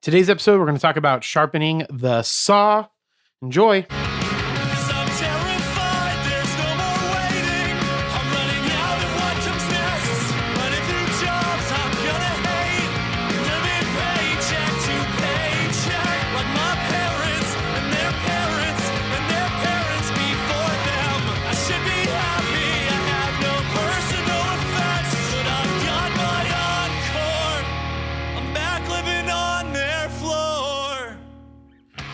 Today's episode, we're going to talk about sharpening the saw. Enjoy.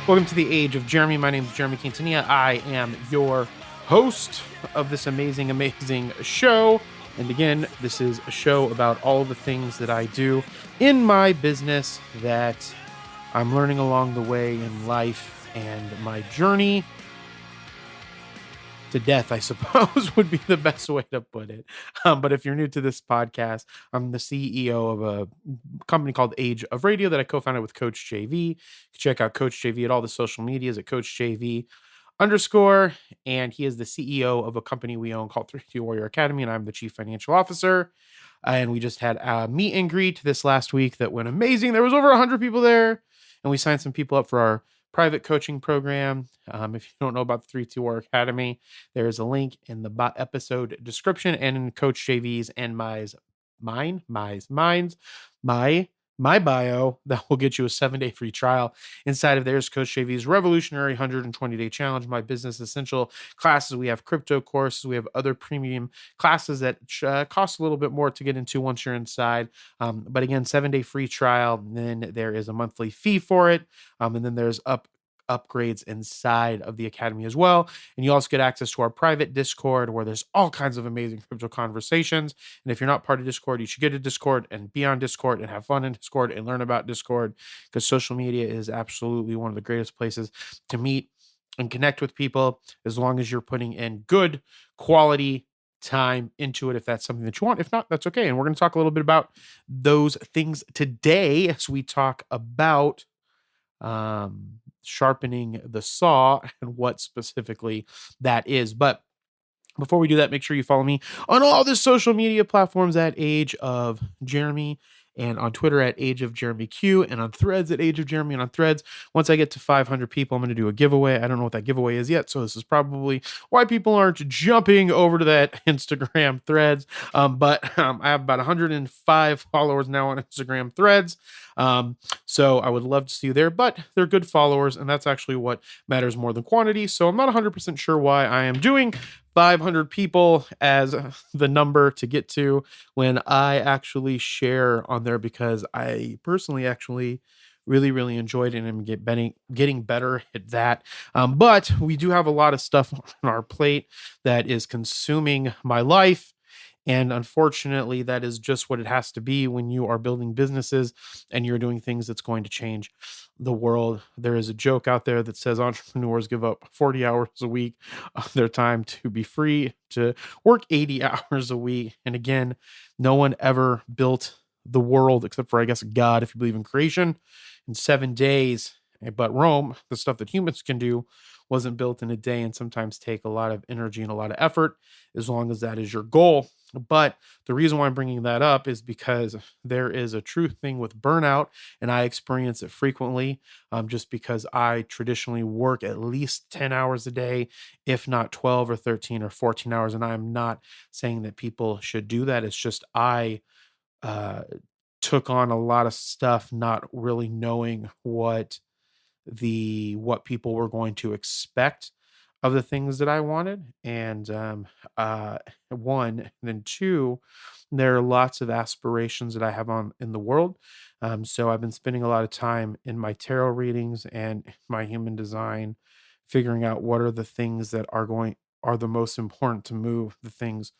Welcome to the Age of Jeremy. My name is Jeremy Quintanilla. I am your host of this amazing, amazing show. And again, this is a show about all the things that I do in my business that I'm learning along the way in life, and my journey to death, I suppose, would be the best way to put it. But if you're new to this podcast, I'm the CEO of a company called Age of Radio that I co-founded with Coach JV. You can check out Coach JV at all the social medias at Coach JV _. And he is the CEO of a company we own called 3 Warrior Academy, and I'm the Chief Financial Officer. And we just had a meet and greet this last week that went amazing. There was over 100 people there, and we signed some people up for our private coaching program. If you don't know about the 3 Warrior Academy, there is a link in the episode description and in Coach JV's and my bio that will get you a 7-day free trial. Inside of there's Coach JV's revolutionary 120-day challenge, my business essential classes. We have crypto courses. We have other premium classes that cost a little bit more to get into once you're inside. But again, 7-day free trial. And then there is a monthly fee for it. And then there's upgrades inside of the academy as well. And you also get access to our private Discord where there's all kinds of amazing crypto conversations. And if you're not part of Discord, you should get a Discord and be on Discord and have fun in Discord and learn about Discord, because social media is absolutely one of the greatest places to meet and connect with people, as long as you're putting in good quality time into it, if that's something that you want. If not, that's okay. And we're going to talk a little bit about those things today as we talk about sharpening the saw and what specifically that is. But before we do that, make sure you follow me on all the social media platforms at Age of Jeremy, and on Twitter at Age of Jeremy Q, and on Threads at Age of Jeremy. And on Threads, once I get to 500 people, I'm going to do a giveaway. I don't know what that giveaway is yet, so this is probably why people aren't jumping over to that Instagram Threads. But I have about 105 followers now on Instagram Threads. So I would love to see you there, but they're good followers, and that's actually what matters more than quantity. So I'm not 100% sure why I am doing 500 people as the number to get to when I actually share on there, because I personally actually really, really enjoyed it and am getting better at that. But we do have a lot of stuff on our plate that is consuming my life. And unfortunately, that is just what it has to be when you are building businesses and you're doing things that's going to change the world. There is a joke out there that says entrepreneurs give up 40 hours a week of their time to be free to work 80 hours a week. And again, no one ever built the world, except for, I guess, God, if you believe in creation, in 7 days. But Rome, the stuff that humans can do, wasn't built in a day, and sometimes take a lot of energy and a lot of effort, as long as that is your goal. But the reason why I'm bringing that up is because there is a true thing with burnout, and I experience it frequently, just because I traditionally work at least 10 hours a day, if not 12 or 13 or 14 hours. And I'm not saying that people should do that. It's just I took on a lot of stuff, not really knowing what people were going to expect of the things that I wanted. And one, and then two, there are lots of aspirations that I have on in the world. So I've been spending a lot of time in my tarot readings and my human design, figuring out what are the things that are the most important to move the things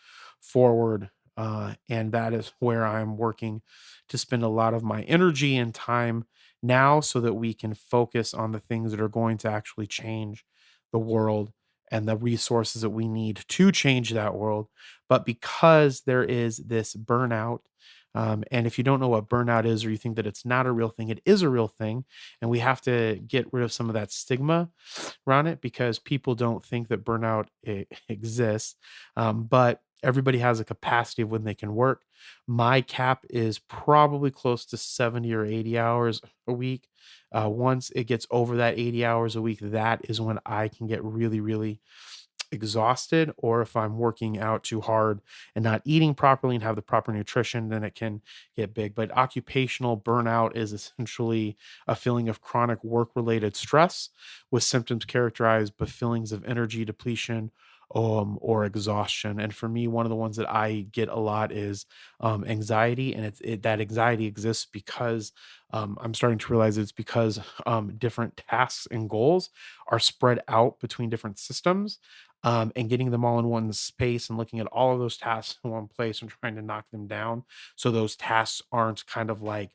forward. And that is where I'm working to spend a lot of my energy and time now, so that we can focus on the things that are going to actually change the world and the resources that we need to change that world. But because there is this burnout, and if you don't know what burnout is, or you think that it's not a real thing, it is a real thing. And we have to get rid of some of that stigma around it, because people don't think that burnout exists. But everybody has a capacity of when they can work. My cap is probably close to 70 or 80 hours a week. Once it gets over that 80 hours a week, that is when I can get really, really exhausted, or if I'm working out too hard and not eating properly and have the proper nutrition, then it can get big. But occupational burnout is essentially a feeling of chronic work related stress with symptoms characterized by feelings of energy depletion or exhaustion. And for me, one of the ones that I get a lot is anxiety. And that anxiety exists because I'm starting to realize it's because different tasks and goals are spread out between different systems, and getting them all in one space and looking at all of those tasks in one place and trying to knock them down. So those tasks aren't kind of like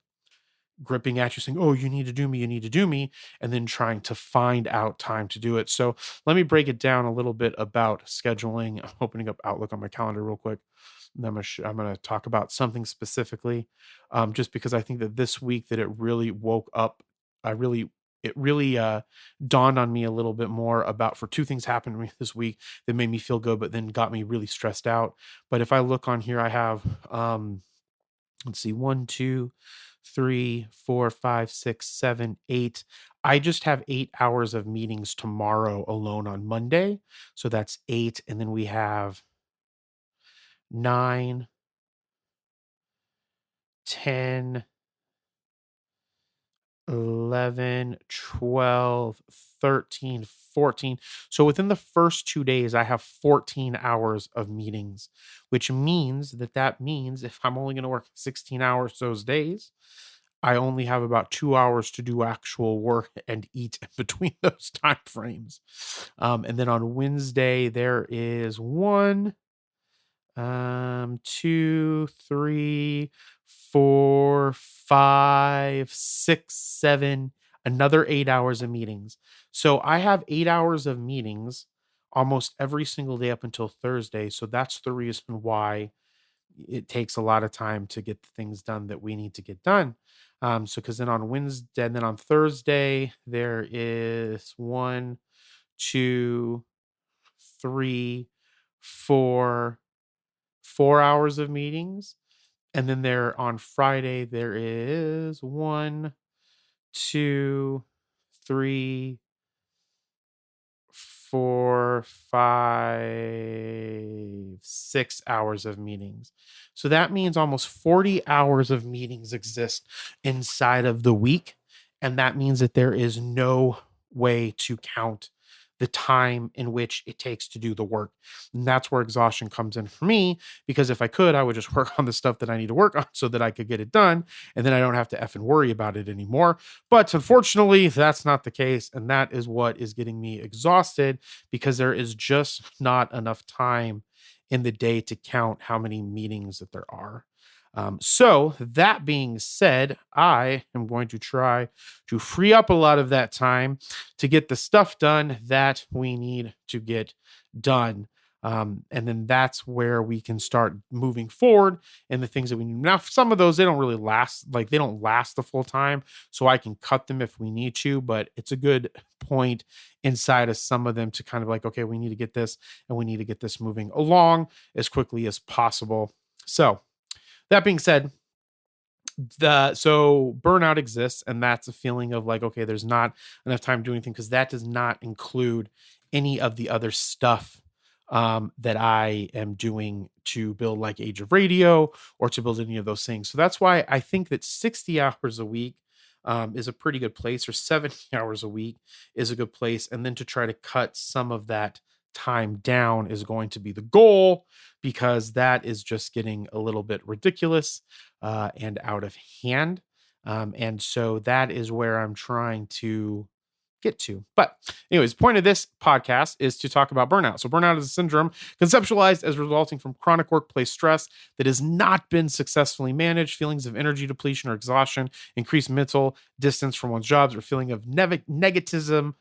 gripping at you saying, "Oh, you need to do me, you need to do me," and then trying to find out time to do it. So let me break it down a little bit about scheduling. I'm opening up Outlook on my calendar real quick. And I'm gonna talk about something specifically, just because I think that this week that it really woke up. I really it really dawned on me a little bit more about for two things happened to me this week that made me feel good, but then got me really stressed out. But if I look on here, I have let's see, 1, 2, 3, 4, 5, 6, 7, 8. I just have 8 hours of meetings tomorrow alone on Monday. So that's eight. And then we have 9, 10, 11, 12, 13, 14. So within the first 2 days, I have 14 hours of meetings, which means that means if I'm only going to work 16 hours those days, I only have about 2 hours to do actual work and eat in between those time frames. And then on Wednesday, there is 1, 2, 3, 4, 5, 6, 7, another 8 hours of meetings. So I have 8 hours of meetings almost every single day up until Thursday. So that's the reason why it takes a lot of time to get the things done that we need to get done. So because then on Wednesday and then on Thursday, there is 1, 2, 3, 4 hours of meetings. And then there on Friday, there is 1, 2, 3, 4, 5, 6 hours of meetings. So that means almost 40 hours of meetings exist inside of the week. And that means that there is no way to count the time in which it takes to do the work. And that's where exhaustion comes in for me, because if I could, I would just work on the stuff that I need to work on so that I could get it done. And then I don't have to effing worry about it anymore. But unfortunately, that's not the case. And that is what is getting me exhausted, because there is just not enough time in the day to count how many meetings that there are. So that being said, I am going to try to free up a lot of that time to get the stuff done that we need to get done. And then that's where we can start moving forward and the things that we need. Now, some of those, they don't really last, like they don't last the full time. So I can cut them if we need to, but it's a good point inside of some of them to kind of like, okay, we need to get this and we need to get this moving along as quickly as possible. So that being said, so burnout exists, and that's a feeling of like, okay, there's not enough time to do anything, because that does not include any of the other stuff that I am doing to build like Age of Radio or to build any of those things. So that's why I think that 60 hours a week is a pretty good place, or 70 hours a week is a good place. And then to try to cut some of that time down is going to be the goal, because that is just getting a little bit ridiculous and out of hand. And so that is where I'm trying to get to. But anyways, point of this podcast is to talk about burnout. So burnout is a syndrome conceptualized as resulting from chronic workplace stress that has not been successfully managed, feelings of energy depletion or exhaustion, increased mental distance from one's jobs, or feeling of negativity,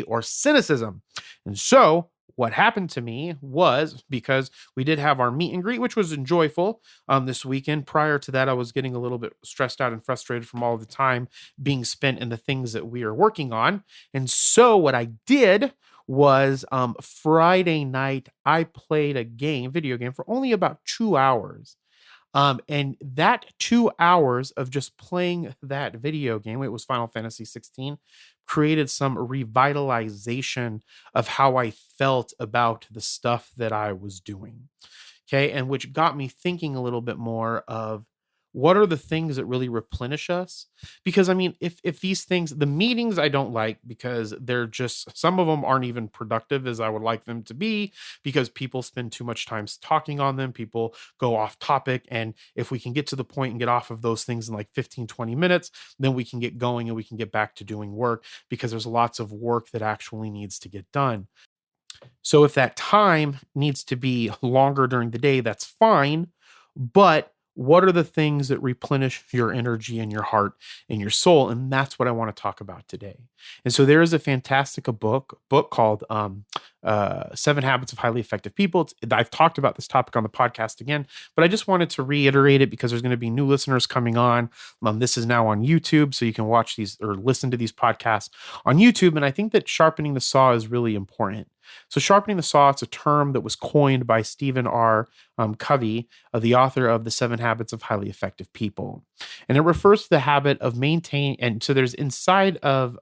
or cynicism. And so what happened to me was, because we did have our meet and greet, which was enjoyable this weekend. Prior to that, I was getting a little bit stressed out and frustrated from all the time being spent in the things that we are working on. And so what I did was Friday night. I played a video game for only about 2 hours. And that 2 hours of just playing that video game, it was Final Fantasy 16, created some revitalization of how I felt about the stuff that I was doing. Okay. And which got me thinking a little bit more of what are the things that really replenish us? Because I mean, if these things, the meetings I don't like because they're just some of them aren't even productive as I would like them to be because people spend too much time talking on them. People go off topic. And if we can get to the point and get off of those things in like 15, 20 minutes, then we can get going and we can get back to doing work because there's lots of work that actually needs to get done. So if that time needs to be longer during the day, that's fine. But what are the things that replenish your energy and your heart and your soul? And that's what I want to talk about today. And so there is a fantastic book called 7 Habits of Highly Effective People. I've talked about this topic on the podcast again, but I just wanted to reiterate it because there's going to be new listeners coming on. This is now on YouTube, so you can watch these or listen to these podcasts on YouTube. And I think that sharpening the saw is really important. So sharpening the saw, it's a term that was coined by Stephen R. Covey, the author of the 7 Habits of Highly Effective People. And it refers to the habit of maintaining, and so there's inside of,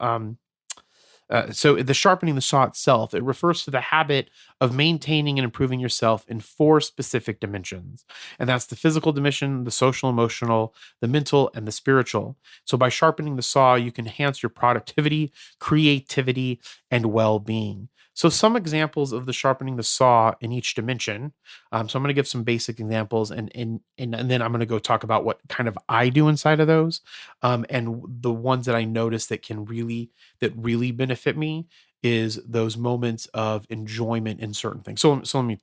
so the sharpening the saw itself, it refers to the habit of maintaining and improving yourself in 4 specific dimensions. And that's the physical dimension, the social, emotional, the mental, and the spiritual. So by sharpening the saw, you can enhance your productivity, creativity, and well-being. So some examples of the sharpening the saw in each dimension. So I'm going to give some basic examples and then I'm going to go talk about what kind of I do inside of those. And the ones that I notice that really benefit me is those moments of enjoyment in certain things. Let me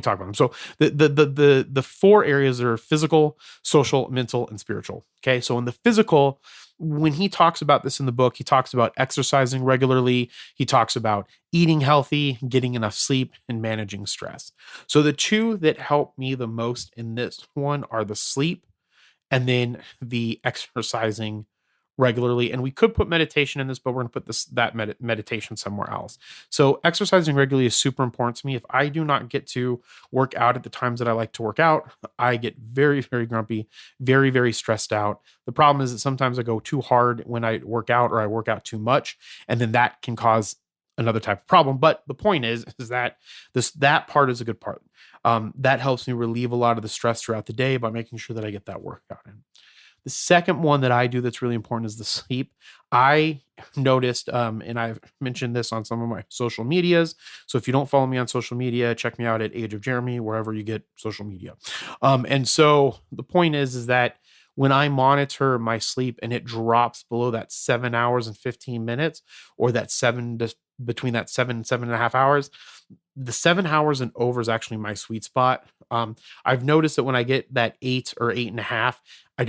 talk about them. So the 4 areas are physical, social, mental, and spiritual. Okay. So in the physical, when he talks about this in the book, he talks about exercising regularly. He talks about eating healthy, getting enough sleep, and managing stress. So the 2 that help me the most in this one are the sleep and then the exercising regularly. And we could put meditation in this, but we're going to put that meditation somewhere else. So exercising regularly is super important to me. If I do not get to work out at the times that I like to work out, I get very, very grumpy, very, very stressed out. The problem is that sometimes I go too hard when I work out or I work out too much, and then that can cause another type of problem. But the point is that that part is a good part. That helps me relieve a lot of the stress throughout the day by making sure that I get that workout in. The second one that I do that's really important is the sleep. I noticed, and I've mentioned this on some of my social medias. So if you don't follow me on social media, check me out at Age of Jeremy, wherever you get social media. And so the point is that when I monitor my sleep and it drops below that 7 hours and 15 minutes, or that between that 7.5 hours, the 7 hours and over is actually my sweet spot. I've noticed that when I get that 8 or 8.5, I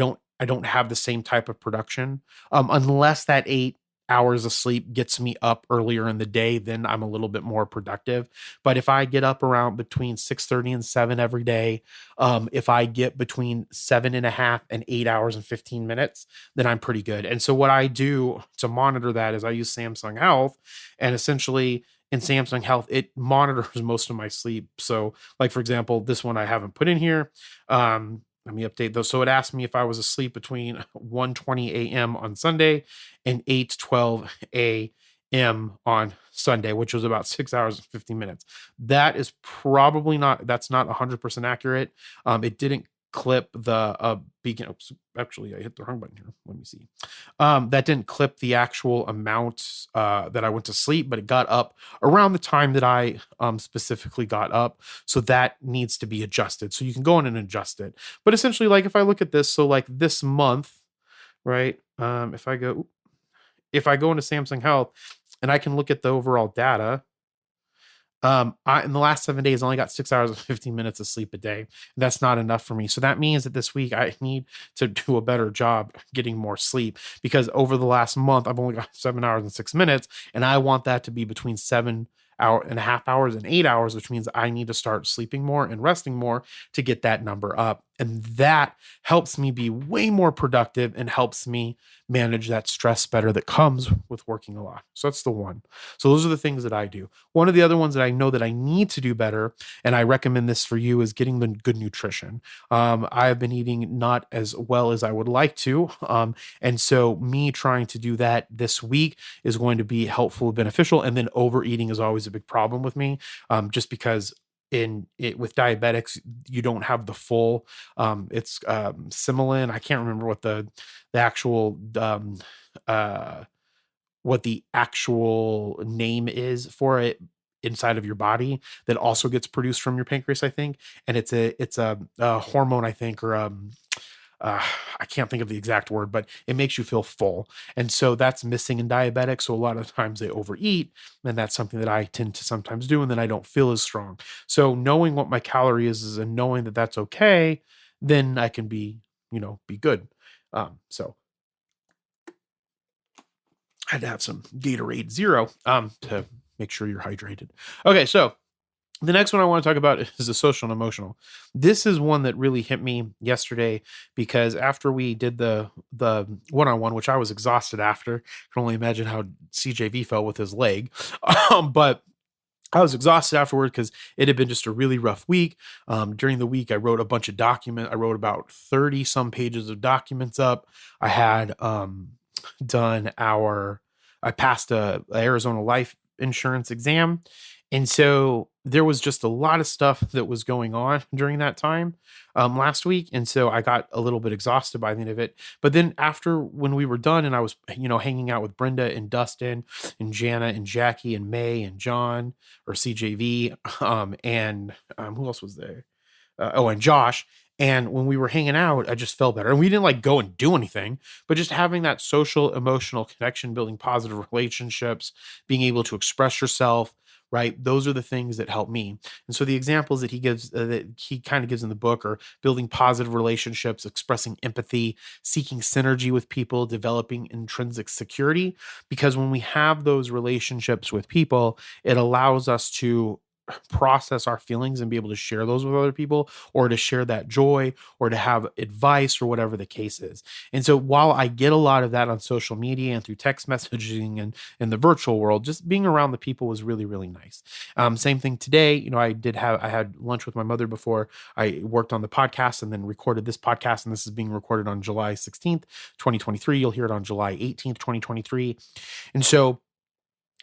don't have the same type of production. Unless that 8 hours of sleep gets me up earlier in the day, then I'm a little bit more productive. But if I get up around between 6:30 and 7 every day, if I get between 7.5 and 8 hours and 15 minutes, then I'm pretty good. And so what I do to monitor that is I use Samsung Health, and essentially in Samsung Health, it monitors most of my sleep. So like, for example, this one I haven't put in here. Let me update those. So it asked me if I was asleep between 1:20 a.m. on Sunday and 8:12 a.m. on Sunday, which was about 6 hours and 50 minutes. That's not 100% accurate. It didn't clip the beacon. Oops, actually, I hit the wrong button here. Let me see. That didn't clip the actual amount that I went to sleep, but it got up around the time that I specifically got up. So that needs to be adjusted. So you can go in and adjust it. But essentially, like if I look at this, so like this month, right? If I go into Samsung Health and I can look at the overall data. In the last 7 days, I only got 6 hours and 15 minutes of sleep a day. That's not enough for me. So that means that this week I need to do a better job getting more sleep, because over the last month, I've only got 7 hours and 6 minutes, and I want that to be between 7.5 hours and 8 hours, which means I need to start sleeping more and resting more to get that number up. And that helps me be way more productive and helps me manage that stress better that comes with working a lot. So that's the one. So those are the things that I do. One of the other ones that I know that I need to do better, and I recommend this for you, is getting the good nutrition. I have been eating not as well as I would like to. And so me trying to do that this week is going to be helpful, beneficial. And then overeating is always a big problem with me, just because in it with diabetics, you don't have the full it's Similan. I can't remember what the actual uh what the actual name is for it inside of your body that also gets produced from your pancreas, I think. And it's a hormone, I think, or uh, I can't think of the exact word, but it makes you feel full. And so that's missing in diabetics. So a lot of times they overeat, and that's something that I tend to sometimes do, and then I don't feel as strong. So knowing what my calorie is and knowing that that's okay, then I can be good. So I had to have some Gatorade Zero to make sure you're hydrated. Okay, so the next one I want to talk about is the social and emotional. This is one that really hit me yesterday because after we did the one-on-one, which I was exhausted after, I can only imagine how CJV felt with his leg. But I was exhausted afterward because it had been just a really rough week. During the week, I wrote a bunch of documents. I wrote about 30 some pages of documents up. I had done I passed a Arizona life insurance exam. And so there was just a lot of stuff that was going on during that time last week. And so I got a little bit exhausted by the end of it. But then after when we were done and I was, hanging out with Brenda and Dustin and Jana and Jackie and May and John or CJV, and who else was there? And Josh. And when we were hanging out, I just felt better. And we didn't like go and do anything, but just having that social, emotional connection, building positive relationships, being able to express yourself, right? Those are the things that help me. And so the examples that he gives, that he kind of gives in the book, are building positive relationships, expressing empathy, seeking synergy with people, developing intrinsic security. Because when we have those relationships with people, it allows us to process our feelings and be able to share those with other people, or to share that joy, or to have advice, or whatever the case is. And so while I get a lot of that on social media and through text messaging and in the virtual world, just being around the people was really, really nice. Same thing today. I had lunch with my mother before I worked on the podcast and then recorded this podcast. And this is being recorded on July 16th, 2023. You'll hear it on July 18th, 2023. And so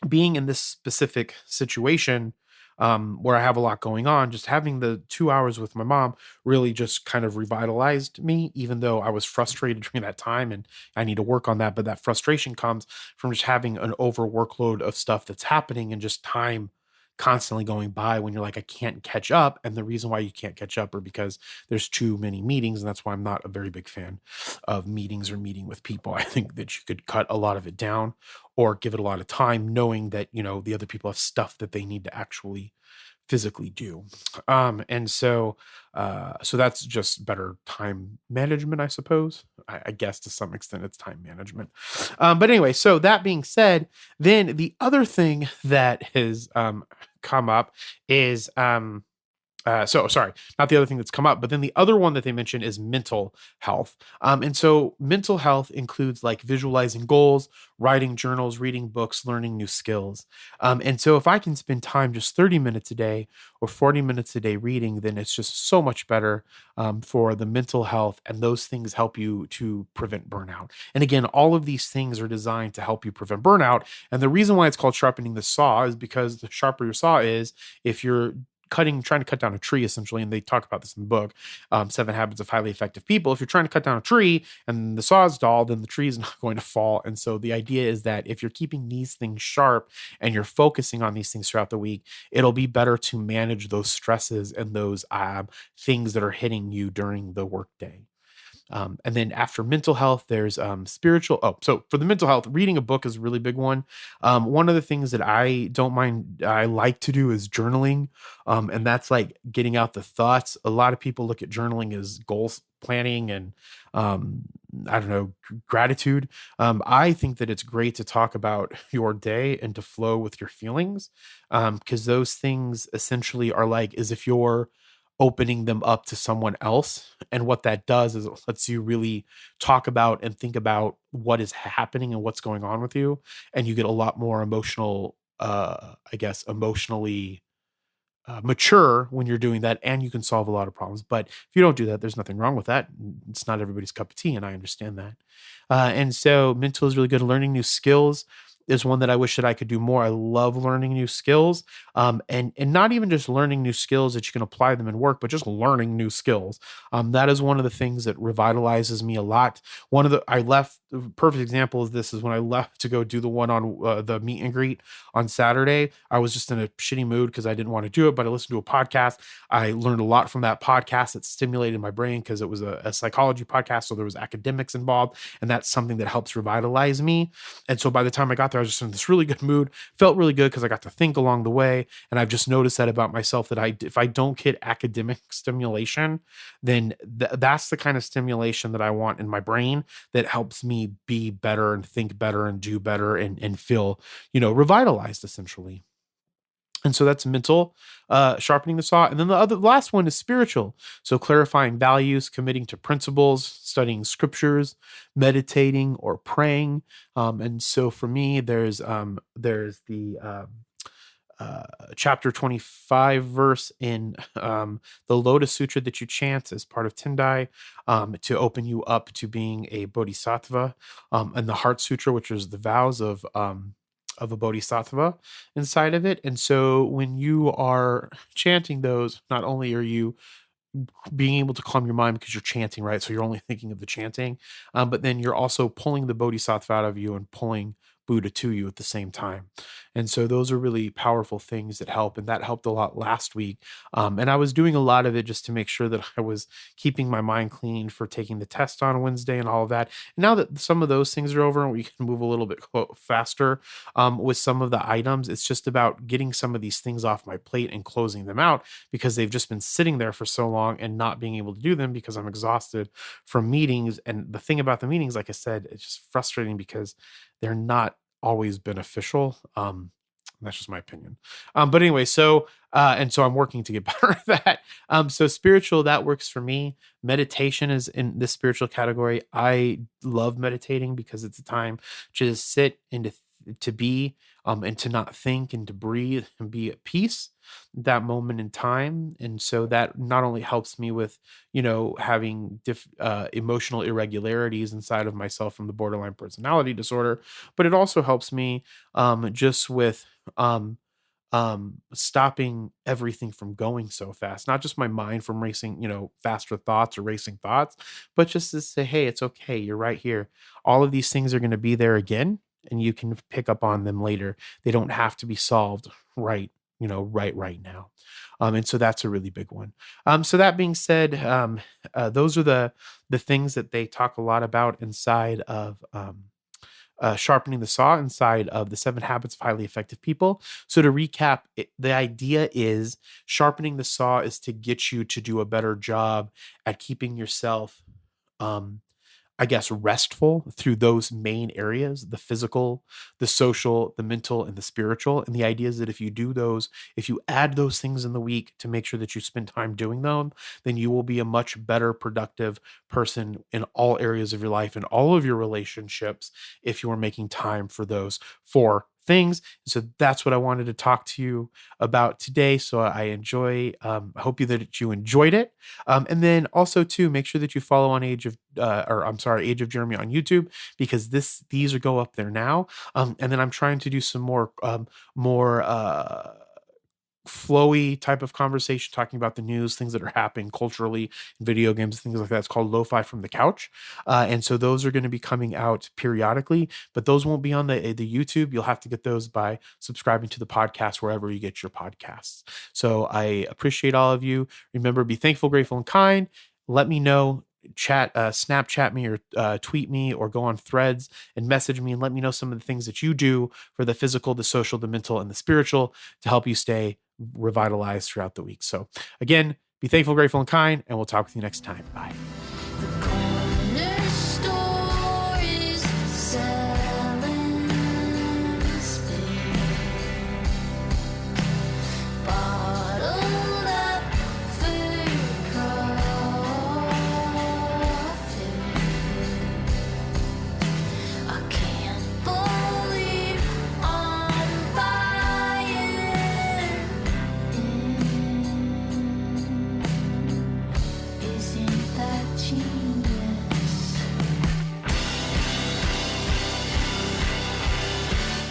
being in this specific situation, where I have a lot going on, just having the 2 hours with my mom really just kind of revitalized me, even though I was frustrated during that time and I need to work on that. But that frustration comes from just having an over workload of stuff that's happening and just time constantly going by when you're like, I can't catch up. And the reason why you can't catch up are because there's too many meetings. And that's why I'm not a very big fan of meetings or meeting with people. I think that you could cut a lot of it down or give it a lot of time, knowing that, the other people have stuff that they need to actually physically do. And so that's just better time management, I suppose. I guess to some extent it's time management. But anyway, so that being said, then the other thing that has come up is so sorry, not the other thing that's come up, but then the other one that they mentioned is mental health. And so mental health includes like visualizing goals, writing journals, reading books, learning new skills. And so if I can spend time just 30 minutes a day or 40 minutes a day reading, then it's just so much better for the mental health. And those things help you to prevent burnout. And again, all of these things are designed to help you prevent burnout. And the reason why it's called sharpening the saw is because the sharper your saw is, if you're trying to cut down a tree, essentially, and they talk about this in the book, 7 Habits of Highly Effective People. If you're trying to cut down a tree and the saw is dull, then the tree is not going to fall. And so the idea is that if you're keeping these things sharp and you're focusing on these things throughout the week, it'll be better to manage those stresses and those things that are hitting you during the workday. And then after mental health, there's spiritual. Oh, so for the mental health, reading a book is a really big one. One of the things that I like to do is journaling. And that's like getting out the thoughts. A lot of people look at journaling as goals planning and, I don't know, gratitude. I think that it's great to talk about your day and to flow with your feelings, because those things essentially are like as if you're opening them up to someone else. And what that does is it lets you really talk about and think about what is happening and what's going on with you. And you get a lot more emotional, I guess, emotionally mature when you're doing that, and you can solve a lot of problems. But if you don't do that, there's nothing wrong with that. It's not everybody's cup of tea, and I understand that. And so mental is really good. Learning new skills is one that I wish that I could do more. I love learning new skills, and not even just learning new skills that you can apply them in work, but just learning new skills. That is one of the things that revitalizes me a lot. I left. The perfect example of this is when I left to go do the one on the meet and greet on Saturday. I was just in a shitty mood because I didn't want to do it, but I listened to a podcast. I learned a lot from that podcast. It stimulated my brain because it was a psychology podcast, so there was academics involved, and that's something that helps revitalize me. And so by the time I got there, I was just in this really good mood, felt really good because I got to think along the way. And I've just noticed that about myself, that if I don't get academic stimulation, then that's the kind of stimulation that I want in my brain that helps me be better and think better and do better and feel, revitalized essentially. And so that's mental, sharpening the saw. And then the last one is spiritual. So clarifying values, committing to principles, studying scriptures, meditating or praying. And so for me, there's the chapter 25 verse in the Lotus Sutra that you chant as part of Tendai, to open you up to being a bodhisattva, and the Heart Sutra, which is the vows of a bodhisattva inside of it. And so when you are chanting those, not only are you being able to calm your mind because you're chanting, right? So you're only thinking of the chanting, but then you're also pulling the bodhisattva out of you and pulling Buddha to you at the same time. And so those are really powerful things that help. And that helped a lot last week. And I was doing a lot of it just to make sure that I was keeping my mind clean for taking the test on Wednesday and all of that. And now that some of those things are over and we can move a little bit faster with some of the items, it's just about getting some of these things off my plate and closing them out because they've just been sitting there for so long and not being able to do them because I'm exhausted from meetings. And the thing about the meetings, like I said, it's just frustrating because they're not always beneficial. That's just my opinion. But anyway, so I'm working to get better at that. So spiritual, that works for me. Meditation is in this spiritual category. I love meditating because it's a time to just sit and to be, and to not think and to breathe and be at peace that moment in time. And so that not only helps me with, having emotional irregularities inside of myself from the borderline personality disorder, but it also helps me just with stopping everything from going so fast, not just my mind from racing, faster thoughts or racing thoughts, but just to say, hey, it's okay. You're right here. All of these things are going to be there again, and you can pick up on them later. They don't have to be solved right now. And so that's a really big one. So that being said, those are the things that they talk a lot about inside of sharpening the saw, inside of the 7 habits of highly effective people. So to recap, the idea is sharpening the saw is to get you to do a better job at keeping yourself, restful through those main areas: the physical, the social, the mental, and the spiritual. And the idea is that if you add those things in the week to make sure that you spend time doing them, then you will be a much better productive person in all areas of your life and all of your relationships if you are making time for those 4 things. So that's what I wanted to talk to you about today. So I hope that you enjoyed it. And then also too, make sure that you follow on Age of Jeremy on YouTube, because these are go up there now. And then I'm trying to do some more flowy type of conversation, talking about the news, things that are happening culturally, video games, things like that. It's called Lo-Fi from the Couch. And so those are going to be coming out periodically, but those won't be on the YouTube. You'll have to get those by subscribing to the podcast, wherever you get your podcasts. So I appreciate all of you. Remember, be thankful, grateful, and kind. Let me know. Snapchat me or tweet me or go on Threads and message me and let me know some of the things that you do for the physical, the social, the mental, and the spiritual to help you stay revitalized throughout the week. So again, be thankful, grateful, and kind, and we'll talk with you next time. Bye.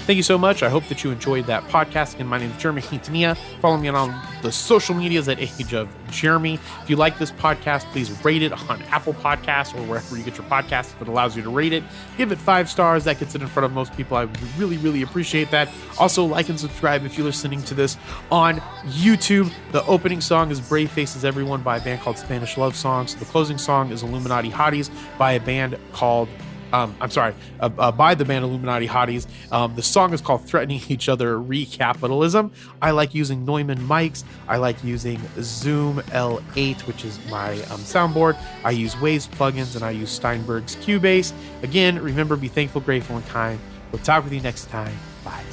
Thank you so much. I hope that you enjoyed that podcast. Again, my name is Jeremy Quintanilla. Follow me on the social medias at Age of Jeremy. If you like this podcast, please rate it on Apple Podcasts or wherever you get your podcasts. If it allows you to rate it, give it 5 stars. That gets it in front of most people. I really, really appreciate that. Also, like and subscribe if you're listening to this on YouTube. The opening song is Brave Faces Everyone by a band called Spanish Love Songs. The closing song is Illuminati Hotties by a band called by the band Illuminati Hotties. The song is called Threatening Each Other Recapitalism. I like using Neumann mics. I like using Zoom L8, which is my soundboard. I use Waves plugins, and I use Steinberg's Cubase. Again, remember, be thankful, grateful, and kind. We'll talk with you next time. Bye.